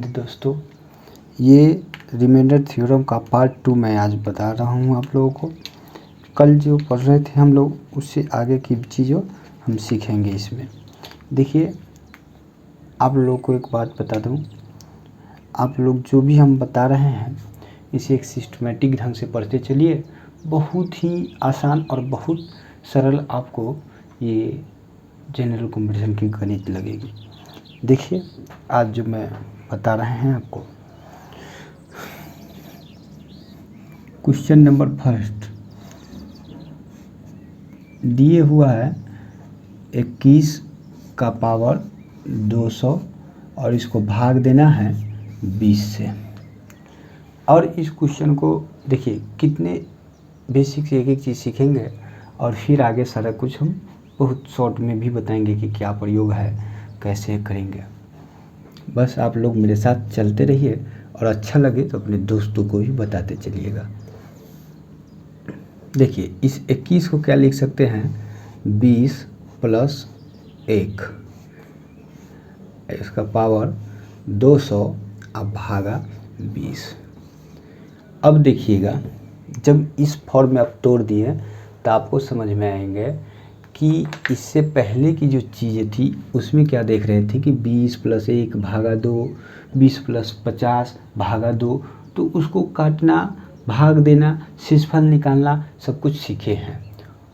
दोस्तों, ये remainder theorem का पार्ट 2 मैं आज बता रहा हूँ आप लोगों को। कल जो पढ़ रहे थे हम लोग, उससे आगे की चीज़ों हम सीखेंगे इसमें। देखिए, आप लोगों को एक बात बता दूँ, आप लोग जो भी हम बता रहे हैं इसे एक सिस्टमेटिक ढंग से पढ़ते चलिए। बहुत ही आसान और बहुत सरल आपको ये जनरल कंपटीशन की गणित लगेगी। देखिए, आज जो मैं बता रहे हैं आपको, क्वेश्चन नंबर फर्स्ट दिए हुआ है 21 का पावर 200 और इसको भाग देना है 20 से। और इस क्वेश्चन को देखिए, कितने बेसिक से एक चीज़ सीखेंगे और फिर आगे सारा कुछ हम बहुत शॉर्ट में भी बताएंगे कि क्या प्रयोग है, कैसे करेंगे। बस आप लोग मेरे साथ चलते रहिए और अच्छा लगे तो अपने दोस्तों को भी बताते चलिएगा। देखिए, इस 21 को क्या लिख सकते हैं, 20 + 1, इसका पावर 200 अब भागा 20। अब देखिएगा, जब इस फॉर्म में आप तोड़ दिए तो आपको समझ में आएंगे कि इससे पहले की जो चीज़ें थी उसमें क्या देख रहे थे कि 20 + 1 भागा 2, 20 + 50 भागा 2, तो उसको काटना, भाग देना, शेषफल निकालना सब कुछ सीखे हैं।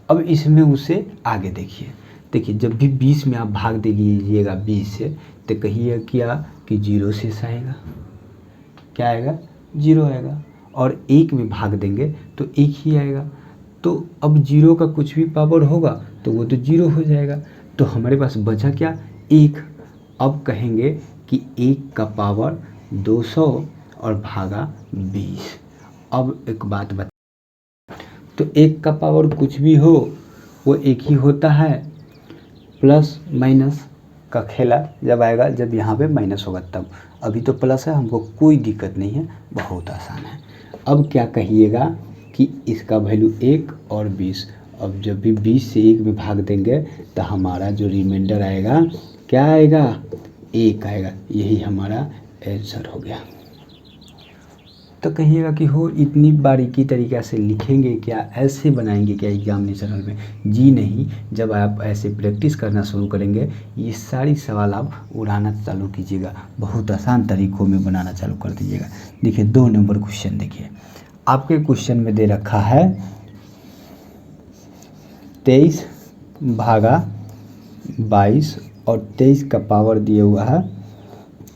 अब इसमें उसे आगे देखिए, जब भी 20 में आप भाग दे दीजिएगा 20 से, तो कहिए क्या कि 0 शेष आएगा। क्या आएगा? 0 आएगा। और 1 में भाग देंगे तो 1 ही आएगा। तो अब 0 का कुछ भी पावर होगा तो वो तो 0 हो जाएगा। तो हमारे पास बचा क्या? 1। अब कहेंगे कि 1 का पावर 200 और भागा 20। अब एक बात बता, तो 1 का पावर कुछ भी हो वो एक ही होता है। प्लस माइनस का खेला जब आएगा, जब यहाँ पे माइनस होगा तब। अभी तो प्लस है, हमको कोई दिक्कत नहीं है, बहुत आसान है। अब क्या कहिएगा कि इसका वैल्यू 1 और 20। अब जब भी 20 से 1 में भाग देंगे तो हमारा जो रिमाइंडर आएगा क्या आएगा? 1 आएगा। यही हमारा आंसर हो गया। तो कहिएगा कि हो इतनी बारीकी तरीक़े से लिखेंगे क्या, ऐसे बनाएंगे क्या एग्जामिनेशन में? जी नहीं, जब आप ऐसे प्रैक्टिस करना शुरू करेंगे ये सारी सवाल आप उड़ाना चालू कीजिएगा, बहुत आसान तरीक़ों में बनाना चालू कर दीजिएगा। देखिए, 2 नंबर क्वेश्चन देखिए, आपके क्वेश्चन में दे रखा है 23 भागा 22 और 23 का पावर दिया हुआ है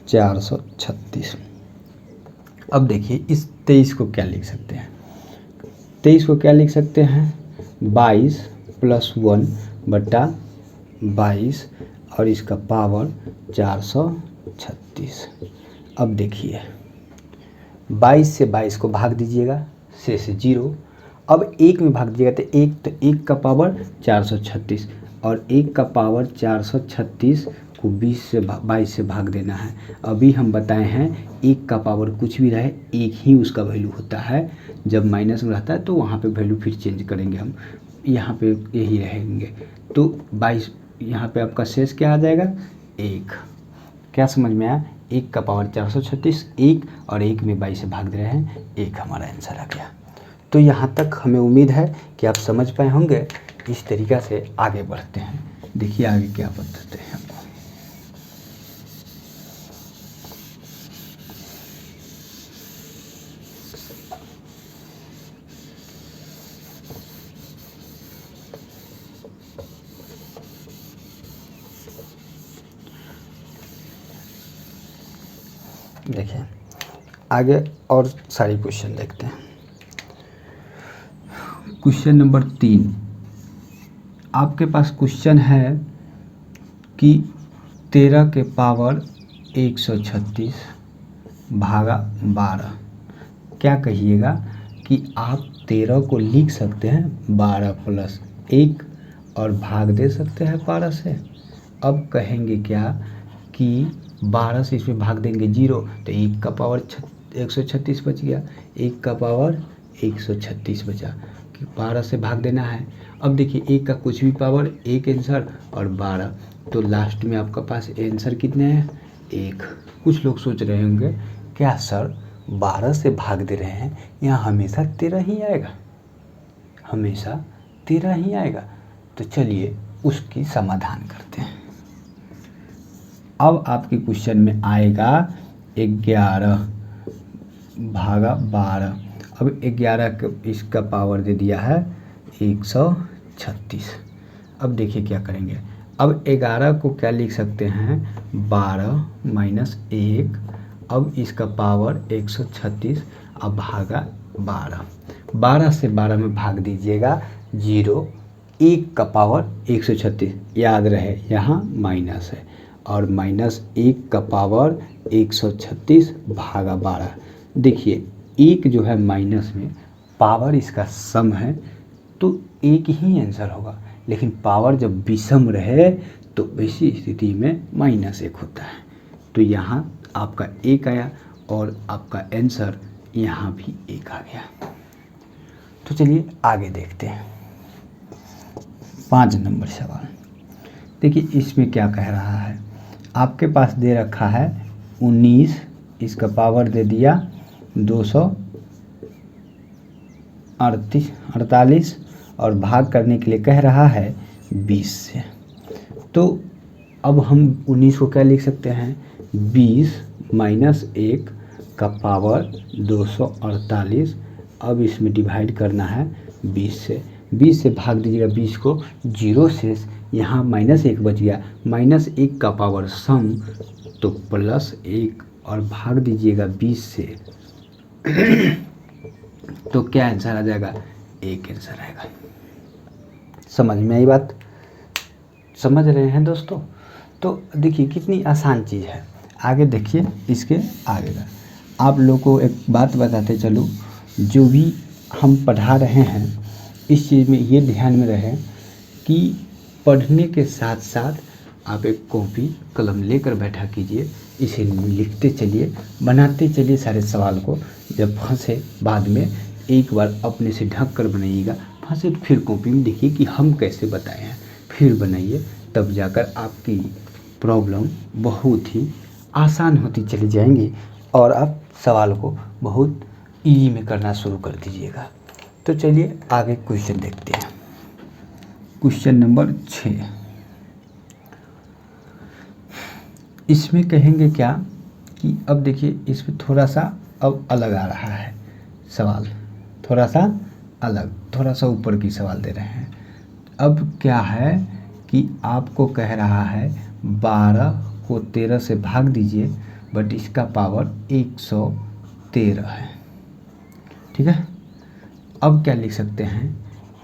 436। अब देखिए, इस 23 को क्या लिख सकते हैं? 23 को क्या लिख सकते हैं? 22 + 1 बटा 22 और इसका पावर 436। अब देखिए, 22 से 22 को भाग दीजिएगा, शेष 0। अब 1 में भाग दीजिएगा तो 1 का पावर 436 और 1 का पावर 436 को 22 से भाग देना है। अभी हम बताए हैं 1 का पावर कुछ भी रहे, 1 ही उसका वैल्यू होता है। जब माइनस में रहता है तो वहाँ पे वैल्यू फिर चेंज करेंगे हम, यहाँ पे यही रहेंगे। तो 22, यहाँ पे आपका शेष क्या आ जाएगा? 1। क्या समझ में आया? 1 का पावर 436, 1 और 1 में 22 से भाग दे रहे हैं, 1 हमारा आंसर आ गया। तो यहाँ तक हमें उम्मीद है कि आप समझ पाए होंगे। इस तरीक़ा से आगे बढ़ते हैं। देखिए आगे क्या बताते हैं आपको। देखिए, आगे और सारी क्वेश्चन देखते हैं। क्वेश्चन नंबर 3, आपके पास क्वेश्चन है कि 13 के पावर 136 भागा 12। क्या कहिएगा कि आप 13 को लिख सकते हैं 12 + 1 और भाग दे सकते हैं 12 से। अब कहेंगे क्या कि 12 से इसमें भाग देंगे 0, तो 1 का पावर 136 बच गया, 1 का पावर 136 बचा कि 12 से भाग देना है। अब देखिए, 1 का कुछ भी पावर 1 आंसर और 12, तो लास्ट में आपका पास आंसर कितने हैं? 1। कुछ लोग सोच रहे होंगे क्या सर 12 से भाग दे रहे हैं, यहाँ हमेशा 13 ही आएगा, हमेशा 13 ही आएगा। तो चलिए उसकी समाधान करते हैं। अब आपके क्वेश्चन में आएगा 11 भागा 12। अब 11 इसका पावर दे दिया है 136। अब देखिए क्या करेंगे। अब 11 को क्या लिख सकते हैं, 12 माइनस 1। अब इसका पावर 136, अब भागा 12। 12 से 12 में भाग दीजिएगा 0। 1 का पावर 136, याद रहे यहाँ माइनस है, और माइनस 1 का पावर 136 भागा 12। देखिए 1 जो है माइनस में, पावर इसका सम है तो एक ही आंसर होगा, लेकिन पावर जब विषम रहे तो ऐसी स्थिति में -1 होता है। तो यहाँ आपका 1 आया और आपका आंसर यहाँ भी 1 आ गया। तो चलिए आगे देखते हैं 5 नंबर सवाल। देखिए इसमें क्या कह रहा है, आपके पास दे रखा है 19, इसका पावर दे दिया 248 और भाग करने के लिए कह रहा है 20 से। तो अब हम 19 को क्या लिख सकते हैं, 20 माइनस 1 का पावर 248। अब इसमें डिवाइड करना है 20 से। 20 से भाग दीजिएगा 20 को, 0 से यहाँ -1 बच गया, -1 का पावर सम तो +1 और भाग दीजिएगा 20 से तो क्या आंसर आ जाएगा, 1 आंसर आएगा। समझ में आई बात, समझ रहे हैं दोस्तों। तो देखिए कितनी आसान चीज़ है। आगे देखिए इसके आगे का, आप लोगों को एक बात बताते चलूँ, जो भी हम पढ़ा रहे हैं इस चीज़ में ये ध्यान में रहे कि पढ़ने के साथ साथ आप एक कॉपी कलम लेकर बैठा कीजिए, इसे लिखते चलिए, बनाते चलिए सारे सवाल को। जब फंसे बाद में एक बार अपने से ढक कर बनाइएगा, फंसे तो फिर कॉपी में देखिए कि हम कैसे बताए हैं, फिर बनाइए, तब जाकर आपकी प्रॉब्लम बहुत ही आसान होती चली जाएंगी और आप सवाल को बहुत ईजी में करना शुरू कर दीजिएगा। तो चलिए आगे क्वेश्चन देखते हैं। क्वेश्चन नंबर 6, इसमें कहेंगे क्या कि अब देखिए इसमें थोड़ा सा अब अलग आ रहा है सवाल, थोड़ा सा अलग, थोड़ा सा ऊपर की सवाल दे रहे हैं। अब क्या है कि आपको कह रहा है 12 को 13 से भाग दीजिए, बट इसका पावर 113 है, ठीक है। अब क्या लिख सकते हैं,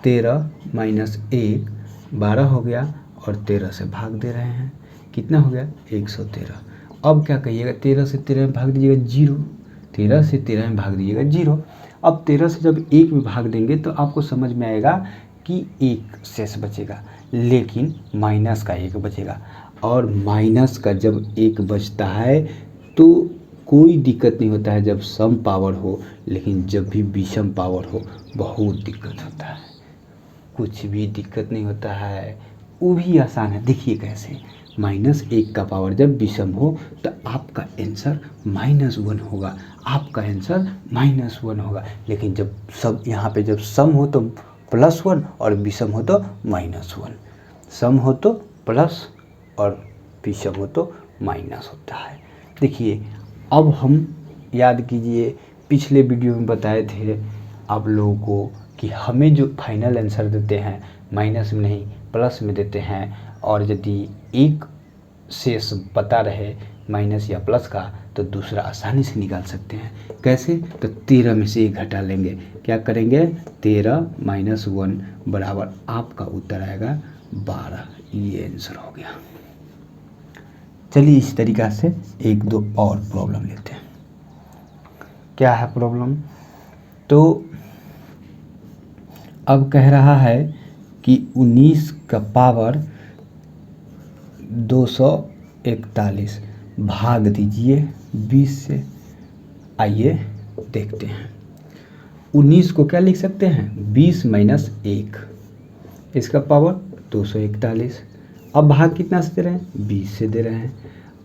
13 माइनस 1, 12 हो गया और 13 से भाग दे रहे हैं, कितना हो गया 113। अब क्या कहिएगा, 13 से 13 में भाग दीजिएगा 0, 13 से 13 में भाग दीजिएगा 0। अब 13 से जब 1 में भाग देंगे तो आपको समझ में आएगा कि 1 शेष बचेगा, लेकिन माइनस का 1 बचेगा। और माइनस का जब 1 बचता है तो कोई दिक्कत नहीं होता है जब सम पावर हो, लेकिन जब भी विषम पावर हो बहुत दिक्कत होता है। कुछ भी दिक्कत नहीं होता है, वो भी आसान है। देखिए कैसे, -1 का पावर जब विषम हो तो आपका आंसर -1 होगा, आपका आंसर -1 होगा। लेकिन जब सब यहाँ पे जब सम हो तो +1 और विषम हो तो -1, सम हो तो प्लस और विषम हो तो माइनस होता है। देखिए अब हम याद कीजिए, पिछले वीडियो में बताए थे आप लोगों को कि हमें जो फाइनल आंसर देते हैं माइनस में नहीं प्लस में देते हैं, और यदि एक शेष पता रहे माइनस या प्लस का तो दूसरा आसानी से निकाल सकते हैं। कैसे, तो 13 में से 1 घटा लेंगे, क्या करेंगे 13 माइनस 1 बराबर आपका उत्तर आएगा 12। ये आंसर हो गया। चलिए इस तरीक़ा से 1-2 और प्रॉब्लम लेते हैं। क्या है प्रॉब्लम, तो अब कह रहा है कि 19 का पावर 241 भाग दीजिए 20 से। आइए देखते हैं। 19 को क्या लिख सकते हैं, 20 माइनस 1, इसका पावर 241। अब भाग कितना से दे रहे हैं, 20 से दे रहे हैं।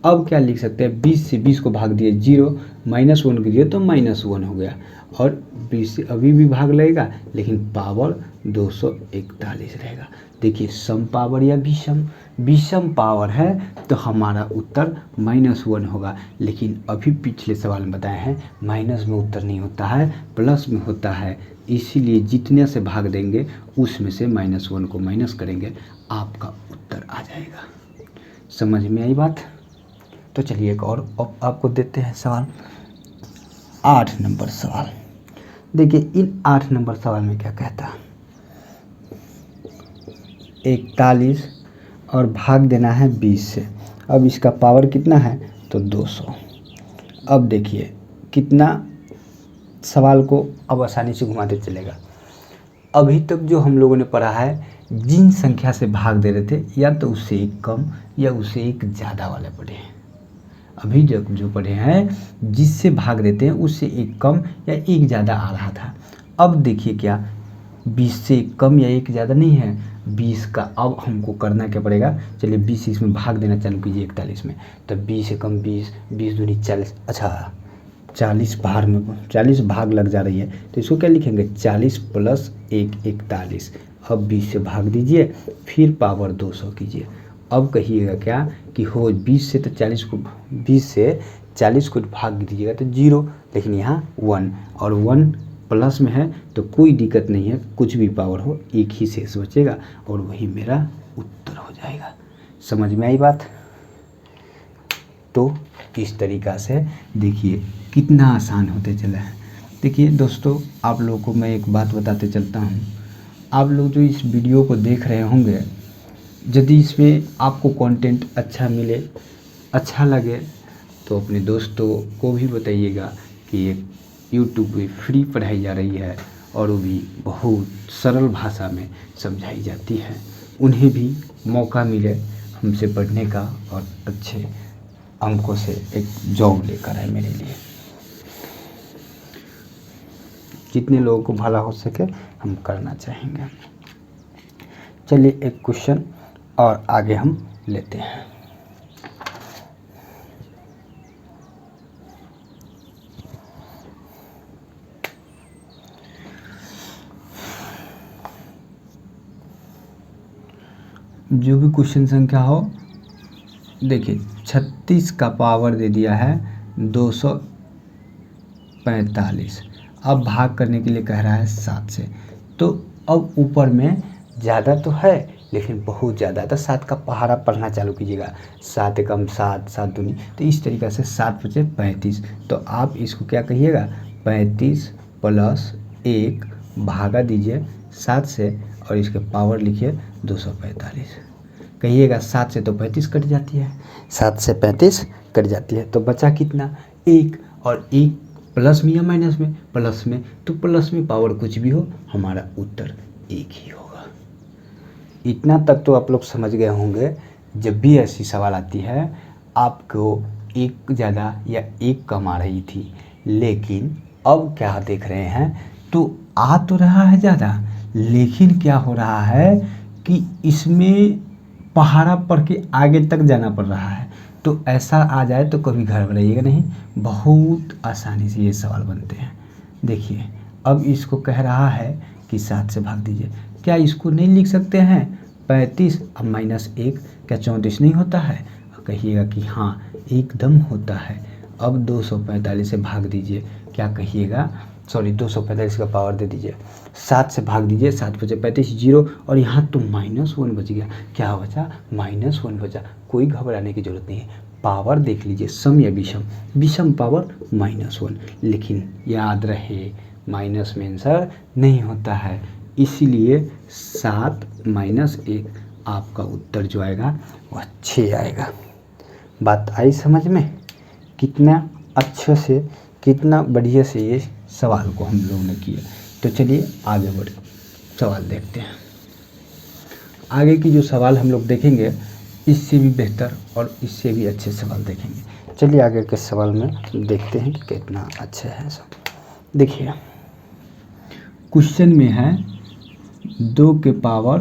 अब क्या लिख सकते हैं, 20 से 20 को भाग दिए 0, -1 कीजिए तो -1 हो गया, और 20 से अभी भी भाग लगेगा लेकिन पावर 241 रहेगा। देखिए सम पावर या विषम, विषम पावर है तो हमारा उत्तर -1 होगा, लेकिन अभी पिछले सवाल में बताए हैं माइनस में उत्तर नहीं होता है, प्लस में होता है, इसीलिए जितने से भाग देंगे उसमें से -1 को माइनस करेंगे, आपका उत्तर आ जाएगा। समझ में आई बात? तो चलिए एक और आपको देते हैं सवाल, 8 नंबर सवाल। देखिए इन 8 नंबर सवाल में क्या कहता है, 41 और भाग देना है 20 से। अब इसका पावर कितना है तो 200। अब देखिए कितना सवाल को अब आसानी से घुमाते चलेगा। अभी तक जो हम लोगों ने पढ़ा है, जिन संख्या से भाग दे रहे थे या तो उससे एक कम या उससे एक ज़्यादा वाले पढ़े हैं। अभी जो पढ़े हैं जिससे भाग देते हैं उससे एक कम या एक ज़्यादा आ रहा था। अब देखिए क्या 20 से एक कम या एक ज़्यादा नहीं है, 20 का अब हमको करना क्या पड़ेगा, चलिए 20 इसमें भाग देना चालू कीजिए 41 में, तो 20 से कम 20, 20 दूनी 40, अच्छा 40 बाहर में 40 भाग लग जा रही है तो इसको क्या लिखेंगे 40 + 1 41। अब 20 से भाग दीजिए फिर पावर 200 कीजिए। अब कहिएगा क्या कि हो 20 से तो 40 को 20 से 40 को भाग दीजिएगा तो 0, लेकिन यहाँ 1 और 1 प्लस में है तो कोई दिक्कत नहीं है, कुछ भी पावर हो एक ही शेष बचेगा और वही मेरा उत्तर हो जाएगा। समझ में आई बात? तो इस तरीक़ा से देखिए कितना आसान होते चला है। देखिए दोस्तों, आप लोगों को मैं एक बात बताते चलता हूँ, आप लोग जो इस वीडियो को देख रहे होंगे, यदि इसमें आपको कंटेंट अच्छा मिले, अच्छा लगे तो अपने दोस्तों को भी बताइएगा कि एक यूट्यूब पे फ्री पढ़ाई जा रही है और वो भी बहुत सरल भाषा में समझाई जाती है, उन्हें भी मौका मिले हमसे पढ़ने का और अच्छे अंकों से एक जॉब लेकर आए मेरे लिए। जितने लोगों को भला हो सके हम करना चाहेंगे। चलिए एक क्वेश्चन और आगे हम लेते हैं। जो भी क्वेश्चन संख्या हो, देखिए 36 का पावर दे दिया है 245। अब भाग करने के लिए कह रहा है 7 से, तो अब ऊपर में ज़्यादा तो है लेकिन बहुत ज़्यादा, तो 7 का पहाड़ा पढ़ना चालू कीजिएगा, 7 एकम 7, 7 दूनी, तो इस तरीक़े से 7 × 5 = 35। तो आप इसको क्या कहिएगा 35 + 1 भागा दीजिए 7 से और इसके पावर लिखिए 245। कहिएगा 7 से तो 35 कट जाती है, 7 से 35 कट जाती है, तो बचा कितना 1, और 1 प्लस में या माइनस में, प्लस में, तो प्लस में पावर कुछ भी हो हमारा उत्तर 1 ही होगा। इतना तक तो आप लोग समझ गए होंगे। जब भी ऐसी सवाल आती है आपको एक ज़्यादा या एक कम आ रही थी, लेकिन अब क्या देख रहे हैं तो आ तो रहा है ज़्यादा, लेकिन क्या हो रहा है कि इसमें पहाड़ा पढ़ के आगे तक जाना पड़ रहा है। तो ऐसा आ जाए तो कभी घबराइएगा नहीं, बहुत आसानी से ये सवाल बनते हैं। देखिए अब इसको कह रहा है कि 7 से भाग दीजिए, क्या इसको नहीं लिख सकते हैं 35 अब -1, क्या 34 नहीं होता है? कहिएगा कि हाँ एकदम होता है। अब 245 से भाग दीजिए, क्या कहिएगा, सॉरी 245 का पावर दे दीजिए, 7 से भाग दीजिए, 7 × 5 = 35, 0, और यहाँ तो -1 बच गया, क्या बचा -1 बचा। कोई घबराने की ज़रूरत नहीं है, पावर देख लीजिए सम या विषम, विषम पावर -1, लेकिन याद रहे माइनस में आंसर नहीं होता है, इसीलिए 7 - 1 आपका उत्तर जो आएगा वह 6 आएगा। बात आई समझ में? कितना अच्छे से, कितना बढ़िया से ये सवाल को हम लोगों ने किया। तो चलिए आगे बढ़े, सवाल देखते हैं। आगे की जो सवाल हम लोग देखेंगे इससे भी बेहतर और इससे भी अच्छे सवाल देखेंगे। चलिए आगे के सवाल में देखते हैं कि कितना अच्छा है सब। देखिए क्वेश्चन में है 2 के पावर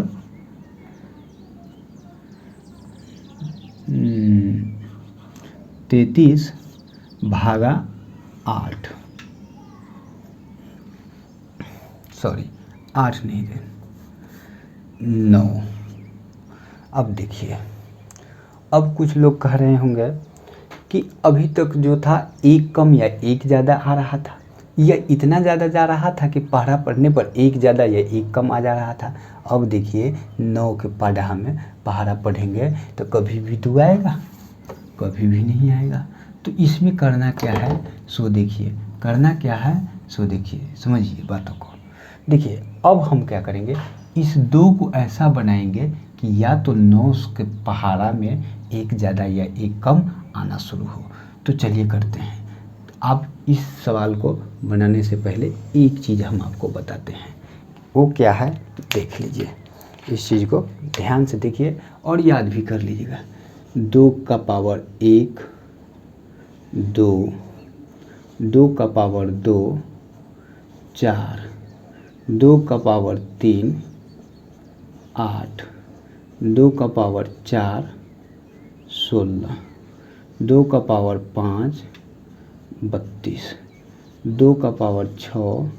2 33 भागा 8, सॉरी 8 नहीं है 9। अब देखिए, अब कुछ लोग कह रहे होंगे कि अभी तक जो था एक कम या एक ज़्यादा आ रहा था, या इतना ज़्यादा जा रहा था कि पढ़ा पढ़ने पर एक ज़्यादा या एक कम आ जा रहा था। अब देखिए 9 के पढ़ा में पहाड़ा पढ़ेंगे तो कभी भी 2 आएगा, कभी भी नहीं आएगा। तो इसमें करना क्या है सो देखिए, करना क्या है सो देखिए, समझिए बातों को। देखिए अब हम क्या करेंगे, इस 2 को ऐसा बनाएंगे कि या तो 9 के पहाड़ा में एक ज़्यादा या एक कम आना शुरू हो। तो चलिए करते हैं। आप इस सवाल को बनाने से पहले एक चीज़ हम आपको बताते हैं, वो क्या है देख लीजिए। इस चीज़ को ध्यान से देखिए और याद भी कर लीजिएगा। 2 का पावर 1, 2, 2 का पावर 2, 4, 2 का पावर 3, 8, 2 का पावर 4, 16, 2 का पावर 5, 32, 2 का पावर 6,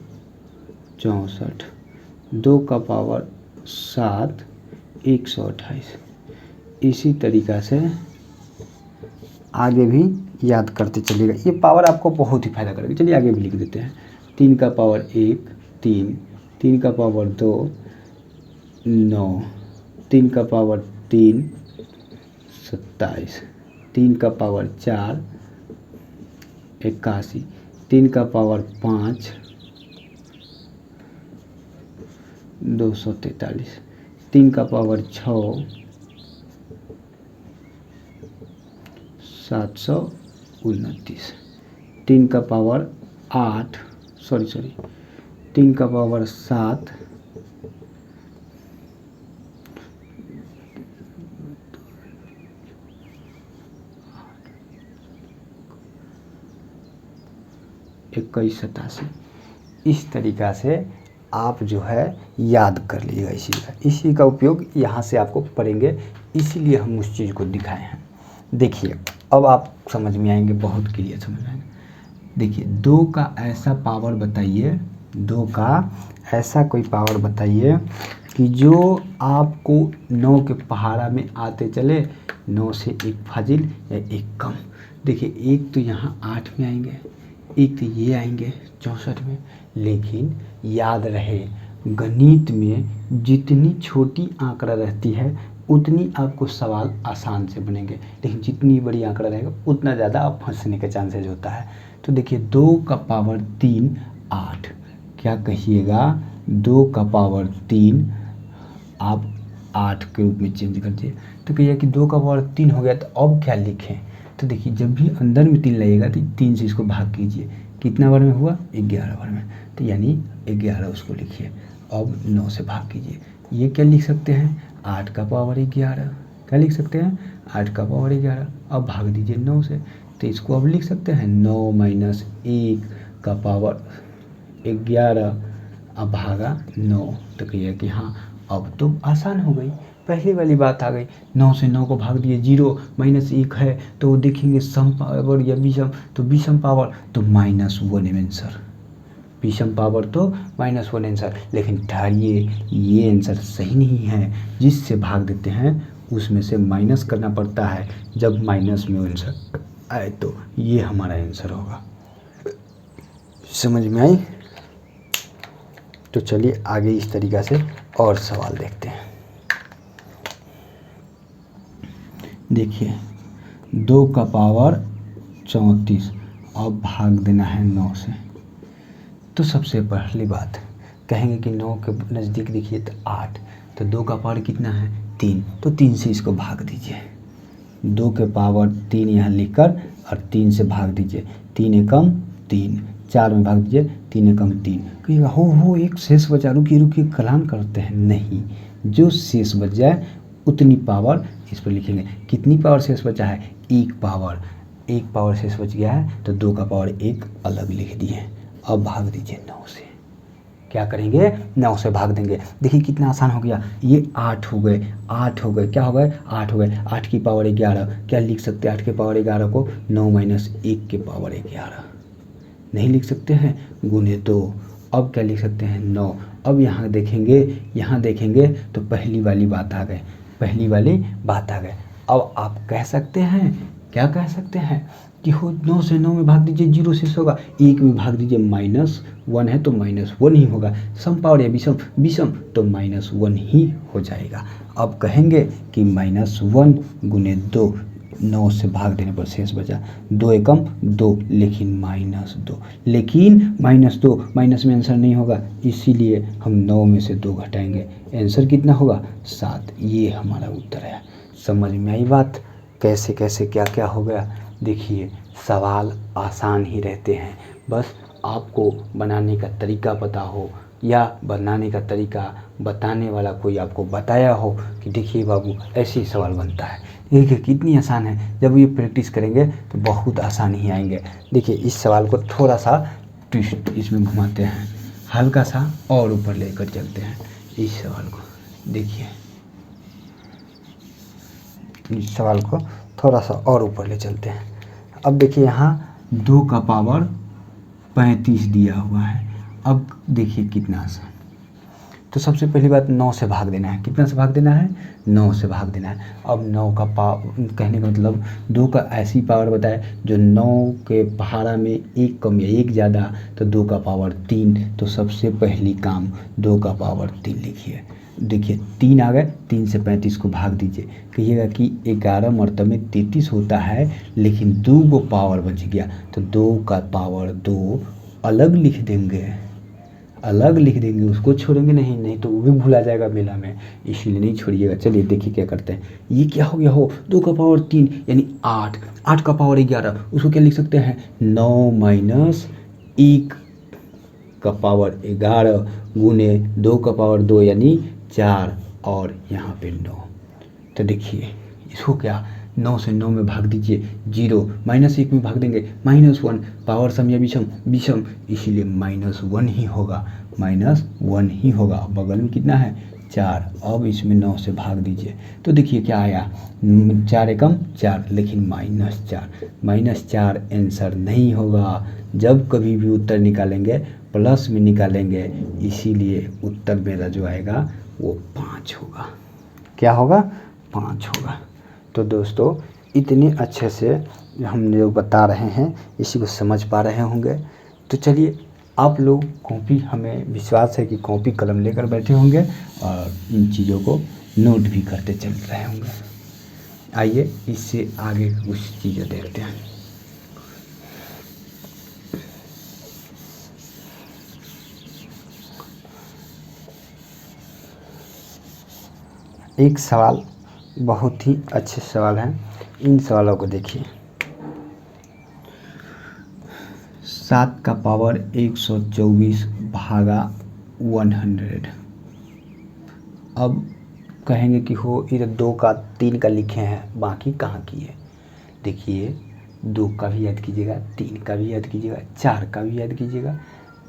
64, 2 का पावर 7, 128। इसी तरीक़ा से आगे भी याद करते चलिएगा, ये पावर आपको बहुत ही फायदा करेगा। चलिए आगे भी लिख देते हैं। 3 का पावर 1, 3, 3 का पावर 2, 9, 3 का पावर 3, 27, 3 का पावर 4, 81, 3 का पावर 5, 243, 3 का पावर 6, 729, 3 का पावर 8, सॉरी 3 का पावर 7, 2187। इस तरीक़ा से आप जो है याद कर लीजिएगा इसी का उपयोग यहाँ से आपको पढ़ेंगे, इसीलिए हम उस चीज़ को दिखाए हैं। देखिए अब आप समझ में आएंगे, बहुत क्लियर समझ में आएंगे। देखिए 2 का ऐसा पावर बताइए, 2 का ऐसा कोई पावर बताइए कि जो आपको 9 के पहाड़ा में आते चले, 9 से एक फाजिल या एक कम। देखिए एक तो यहाँ 8 में आएंगे, एक तो ये आएंगे 64 में। लेकिन याद रहे गणित में जितनी छोटी आंकड़ा रहती है उतनी आपको सवाल आसान से बनेंगे, लेकिन जितनी बड़ी आंकड़ा रहेगा उतना ज़्यादा आप फंसने के चांसेस होता है। तो देखिए 2 का पावर 3, 8, क्या कहिएगा 2 का पावर 3 आप 8 के रूप में चेंज कर दिए। तो कहिए कि 2 का पावर 3 हो गया, तो अब क्या लिखें। तो देखिए जब भी अंदर में 3 लगेगा तो 3 से इसको भाग कीजिए, कितना बार में हुआ 11 बार में, तो यानी 11 उसको लिखिए। अब 9 से भाग कीजिए, ये क्या लिख सकते हैं 8 का पावर 11, क्या लिख सकते हैं 8 का पावर 11। अब भाग दीजिए 9 से, तो इसको अब लिख सकते हैं 9 माइनस 1 का पावर 11, अब भागा 9। तो कहिए कि हाँ अब तो आसान हो गई, पहली वाली बात आ गई। 9 से 9 को भाग दिए, 0 माइनस 1 है तो देखेंगे सम पावर या विषम, तो विषम पावर तो -1 आंसर, विषम पावर तो -1 आंसर। लेकिन ठहरिए ये आंसर सही नहीं है, जिससे भाग देते हैं उसमें से माइनस करना पड़ता है, जब माइनस में आंसर आए तो ये हमारा आंसर होगा। समझ में आई। तो चलिए आगे इस तरीक़ा से और सवाल देखते हैं। देखिए 2 का पावर 34, अब भाग देना है 9 से। तो सबसे पहली बात कहेंगे कि 9 के नज़दीक देखिए तो 8, तो 2 का पावर कितना है 3, तो 3 से इसको भाग दीजिए। 2 के पावर 3 यहाँ लिखकर और 3 से भाग दीजिए, 3 एकम 3, 4 में भाग दीजिए, 3 एकम 3। कहिएगा हो एक शेष बचा, रुकिए कलाम करते हैं, नहीं, जो शेष बच जाए उतनी पावर इस पर लिखेंगे। कितनी पावर शेष बचा है, एक पावर शेष बच गया है, तो 2 का पावर 1 अलग लिख दिए। अब भाग दीजिए 9 से, क्या करेंगे, 9 से भाग देंगे। देखिए कितना आसान हो गया, ये 8 हो गए, 8 हो गए, क्या हो गए, 8 हो गए। 8 की पावर 11, क्या लिख सकते हैं 8 की पावर 11 को, 9 माइनस 1 की पावर 11, नहीं लिख सकते हैं, गुने 2। अब क्या लिख सकते हैं, 9। अब यहाँ देखेंगे तो पहली वाली बात आ गई, पहली वाली बात आ गई। अब आप कह सकते हैं, क्या कह सकते हैं कि हो 9 से 9 में भाग दीजिए, 0 शेष होगा, 1 में भाग दीजिए, -1 है तो -1 ही होगा। सम पावर या विषम, विषम तो -1 ही हो जाएगा। अब कहेंगे कि -1 गुने 2, 9 से भाग देने पर शेष बचा 2 एकम 2, लेकिन -2, लेकिन -2 माइनस में आंसर नहीं होगा, इसीलिए हम 9 में से 2 घटाएंगे, आंसर कितना होगा, 7। ये हमारा उत्तर है। समझ में आई बात, कैसे कैसे क्या क्या हो गया। देखिए सवाल आसान ही रहते हैं, बस आपको बनाने का तरीका पता हो या बनाने का तरीका बताने वाला कोई आपको बताया हो कि देखिए बाबू ऐसे ही सवाल बनता है। देखिए कितनी आसान है, जब ये प्रैक्टिस करेंगे तो बहुत आसान ही आएंगे। देखिए इस सवाल को थोड़ा सा ट्विस्ट इसमें घुमाते हैं, हल्का सा और ऊपर लेकर चलते हैं इस सवाल को। देखिए इस सवाल को थोड़ा सा और ऊपर ले चलते हैं। अब देखिए यहाँ 2 का पावर 35 दिया हुआ है। अब देखिए कितना आसान, तो सबसे पहली बात 9 से भाग देना है। कितना से भाग देना है, 9 से भाग देना है। अब 9 का पावर कहने का मतलब 2 का ऐसी पावर बताए जो 9 के पहाड़ा में 1 कम या 1 ज़्यादा, तो 2 का पावर 3। तो सबसे पहली काम 2 का पावर 3 लिखिए। देखिए 3 आ गए, 3 से 35 को भाग दीजिए। कहिएगा कि 11 मरतबे 33 होता है, लेकिन 2 को पावर बच गया, तो 2 का पावर 2 अलग लिख देंगे, अलग लिख देंगे, उसको छोड़ेंगे नहीं, नहीं तो वो भी भूला जाएगा मेला में, इसीलिए नहीं छोड़िएगा। चलिए देखिए क्या करते हैं, ये क्या हो गया हो, 2 का पावर 3 यानी 8, 8 का पावर 11, उसको क्या लिख सकते हैं, 9 माइनस 1 का पावर 11 गुने 2 का पावर 2 यानी 4, और यहाँ पे 9। तो देखिए इसको क्या, 9 से 9 में भाग दीजिए, 0, -1 में भाग देंगे, -1, पावर सम या विषम, विषम, इसीलिए -1 ही होगा, -1 ही होगा। बगल में कितना है, 4। अब इसमें 9 से भाग दीजिए, तो देखिए क्या आया, 4 एकम 4, लेकिन -4 आंसर नहीं होगा। जब कभी भी उत्तर निकालेंगे प्लस में निकालेंगे, इसीलिए उत्तर मेरा जो आएगा वो 5 होगा। क्या होगा, 5 होगा। तो दोस्तों इतने अच्छे से हम जो बता रहे हैं इसी को समझ पा रहे होंगे। तो चलिए आप लोग कॉपी, हमें विश्वास है कि कॉपी कलम लेकर बैठे होंगे और इन चीज़ों को नोट भी करते चल रहे होंगे। आइए इससे आगे कुछ चीज़ें देखते हैं। एक सवाल बहुत ही अच्छे सवाल हैं, इन सवालों को देखिए। 7 का पावर 124 भागा 100। अब कहेंगे कि हो इधर 2 का 3 का लिखे हैं, बाकी कहाँ किए। देखिए 2 का भी याद कीजिएगा, 3 का भी याद कीजिएगा, 4 का भी याद कीजिएगा,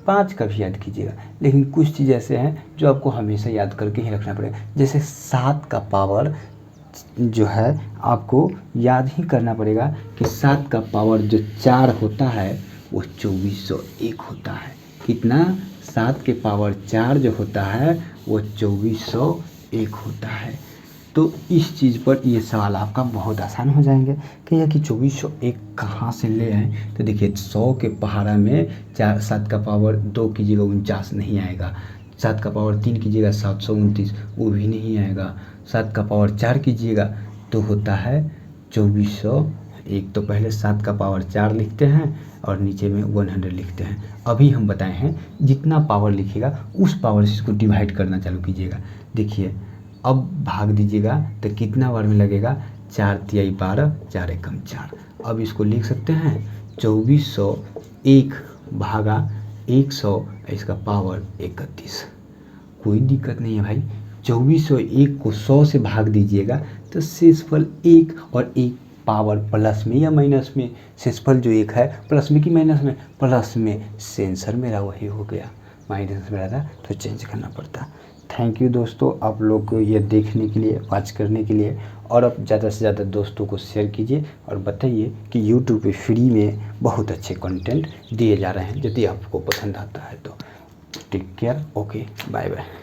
5 का भी याद कीजिएगा, लेकिन कुछ चीज़ ऐसे हैं जो आपको हमेशा याद करके ही रखना पड़ेगा। जैसे 7 का पावर जो है आपको याद ही करना पड़ेगा कि 7 का पावर जो 4 होता है वो 2401 होता है। कितना, 7 के पावर 4 जो होता है वो 2401 होता है। तो इस चीज़ पर ये सवाल आपका बहुत आसान हो जाएंगे कि यह कि 2401 कहाँ से ले आए। तो देखिए 100 के पहाड़ा में 7 का पावर 2 कीजिएगा 49 नहीं आएगा, 7 का पावर 3 कीजिएगा 729 वो भी नहीं आएगा, 7 का पावर 4 कीजिएगा तो होता है 2401। तो पहले 7 का पावर 4 लिखते हैं और नीचे में 100 लिखते हैं। अभी हम बताए हैं जितना पावर लिखिएगा उस पावर से इसको डिवाइड करना चालू कीजिएगा। देखिए अब भाग दीजिएगा तो कितना बार में लगेगा, 4 तिहाई 12, 4 एकम 4। अब इसको लिख सकते हैं 2401 भागा 100, इसका पावर 31। कोई दिक्कत नहीं है भाई, 2401 को 100 से भाग दीजिएगा तो शेषफल 1 और 1 पावर प्लस में या माइनस में, शेषफल जो 1 है प्लस में कि माइनस में, प्लस में, आंसर मेरा वही हो गया। माइनस में रहता तो चेंज करना पड़ता। थैंक यू दोस्तों, आप लोग को ये देखने के लिए, वॉच करने के लिए, और अब ज़्यादा से ज़्यादा दोस्तों को शेयर कीजिए और बताइए कि यूट्यूब पे फ्री में बहुत अच्छे कंटेंट दिए जा रहे हैं। यदि आपको पसंद आता है तो take care, okay, bye bye.